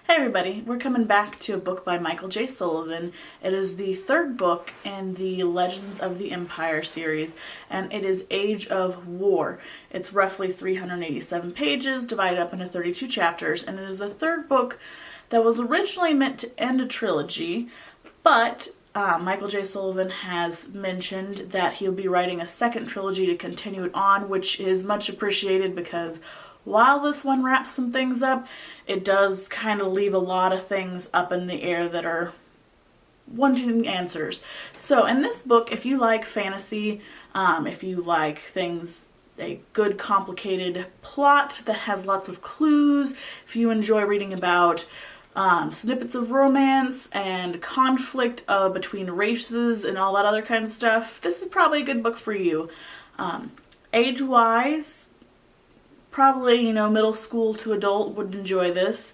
Hey everybody, we're coming back to a book by Michael J Sullivan. It is the third book in the Legends of the Empire series, and it is Age of War. It's roughly 387 pages, divided up into 32 chapters, and it is the third book that was originally meant to end a trilogy, but Michael J Sullivan has mentioned that he'll be writing a second trilogy to continue it on, which is much appreciated because while this one wraps some things up, it does kind of leave a lot of things up in the air that are wanting answers. So in this book, if you like fantasy, if you like things, a good complicated plot that has lots of clues, if you enjoy reading about snippets of romance and conflict between races and all that other kind of stuff, this is probably a good book for you. Age-wise, probably, middle school to adult would enjoy this.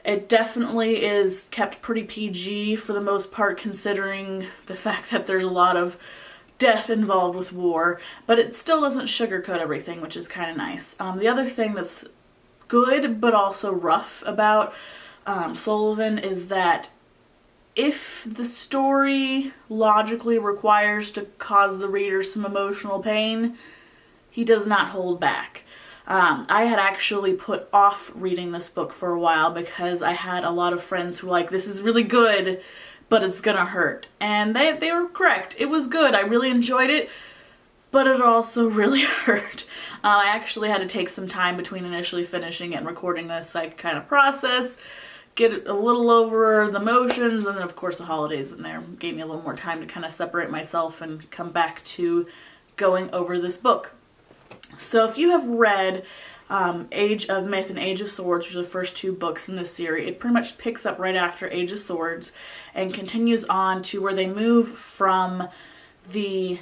It definitely is kept pretty PG for the most part, considering the fact that there's a lot of death involved with war, but it still doesn't sugarcoat everything, which is kind of nice. The other thing that's good but also rough about Sullivan is that if the story logically requires to cause the reader some emotional pain, he does not hold back. I had actually put off reading this book for a while because I had a lot of friends who were like, this is really good, but it's gonna hurt. And they were correct. It was good. I really enjoyed it, but it also really hurt. I actually had to take some time between initially finishing it and recording this, like, kind of process, get a little over the motions, and then of course the holidays in there gave me a little more time to kind of separate myself and come back to going over this book. So if you have read Age of Myth and Age of Swords, which are the first two books in this series, it pretty much picks up right after Age of Swords and continues on to where they move from the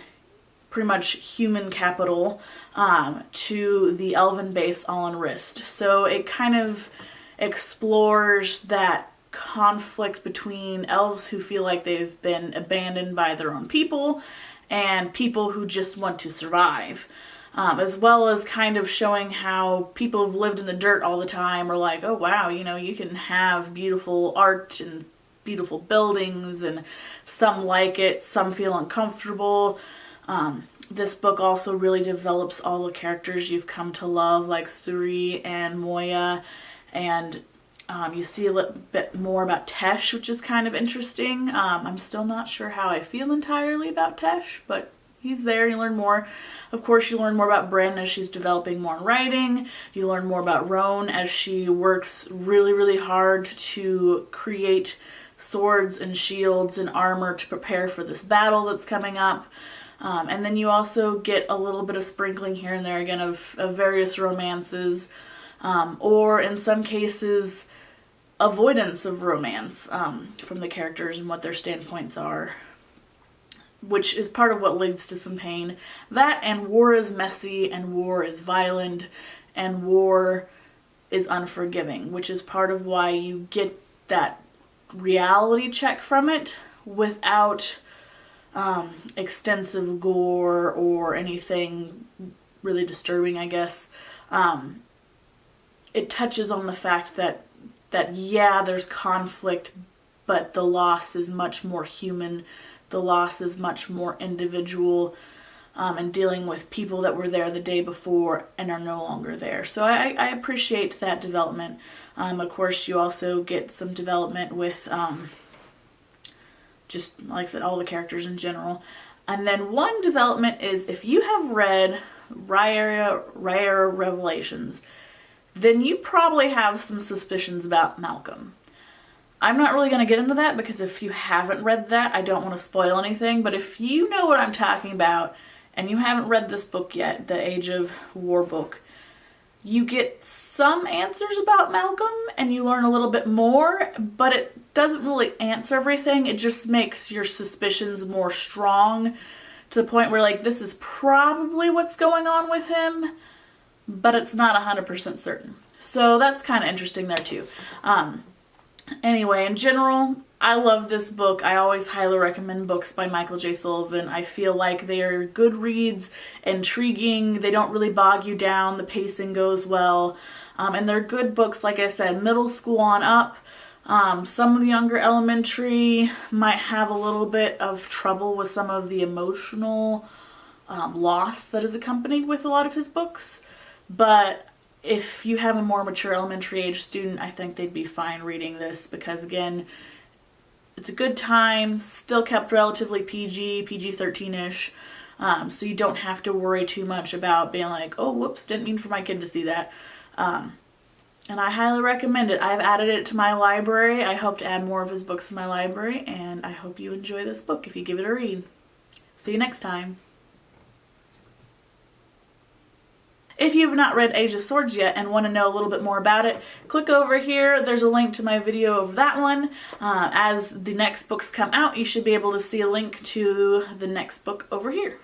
pretty much human capital to the elven base all in Rist. So it kind of explores that conflict between elves who feel like they've been abandoned by their own people and people who just want to survive. As well as kind of showing how people who've lived in the dirt all the time are like, oh wow, you can have beautiful art and beautiful buildings, and some like it, some feel uncomfortable. This book also really develops all the characters you've come to love, like Suri and Moya, and you see a little bit more about Tesh, which is kind of interesting. I'm still not sure how I feel entirely about Tesh, but he's there. You learn more. Of course, you learn more about Bryn as she's developing more in writing. You learn more about Roan as she works really, really hard to create swords and shields and armor to prepare for this battle that's coming up. And then you also get a little bit of sprinkling here and there again of various romances, or in some cases, avoidance of romance from the characters and what their standpoints are, which is part of what leads to some pain. That and war is messy, and war is violent, and war is unforgiving, which is part of why you get that reality check from it without extensive gore or anything really disturbing, I guess. It touches on the fact that yeah, there's conflict, but the loss is much more human. The loss is much more individual, and dealing with people that were there the day before and are no longer there. So I appreciate that development. Of course, you also get some development with just, like I said, all the characters in general. And then one development is, if you have read Raya Revelations, then you probably have some suspicions about Malcolm. I'm not really going to get into that because if you haven't read that, I don't want to spoil anything. But if you know what I'm talking about and you haven't read this book yet, the Age of War book, you get some answers about Malcolm and you learn a little bit more, but it doesn't really answer everything. It just makes your suspicions more strong to the point where, like, this is probably what's going on with him, but it's not 100% certain. So that's kind of interesting there too. Anyway, in general, I love this book. I always highly recommend books by Michael J Sullivan. I feel like they are good reads, intriguing, they don't really bog you down, the pacing goes well, and they're good books, like I said, middle school on up. Some of the younger elementary might have a little bit of trouble with some of the emotional loss that is accompanied with a lot of his books. But if you have a more mature elementary age student, I think they'd be fine reading this because, again, it's a good time, still kept relatively PG-13-ish. So you don't have to worry too much about being like, oh, whoops, didn't mean for my kid to see that. And I highly recommend it. I've added it to my library. I hope to add more of his books to my library, and I hope you enjoy this book if you give it a read. See you next time. If you have not read Age of Swords yet and want to know a little bit more about it, click over here. There's a link to my video of that one. As the next books come out, you should be able to see a link to the next book over here.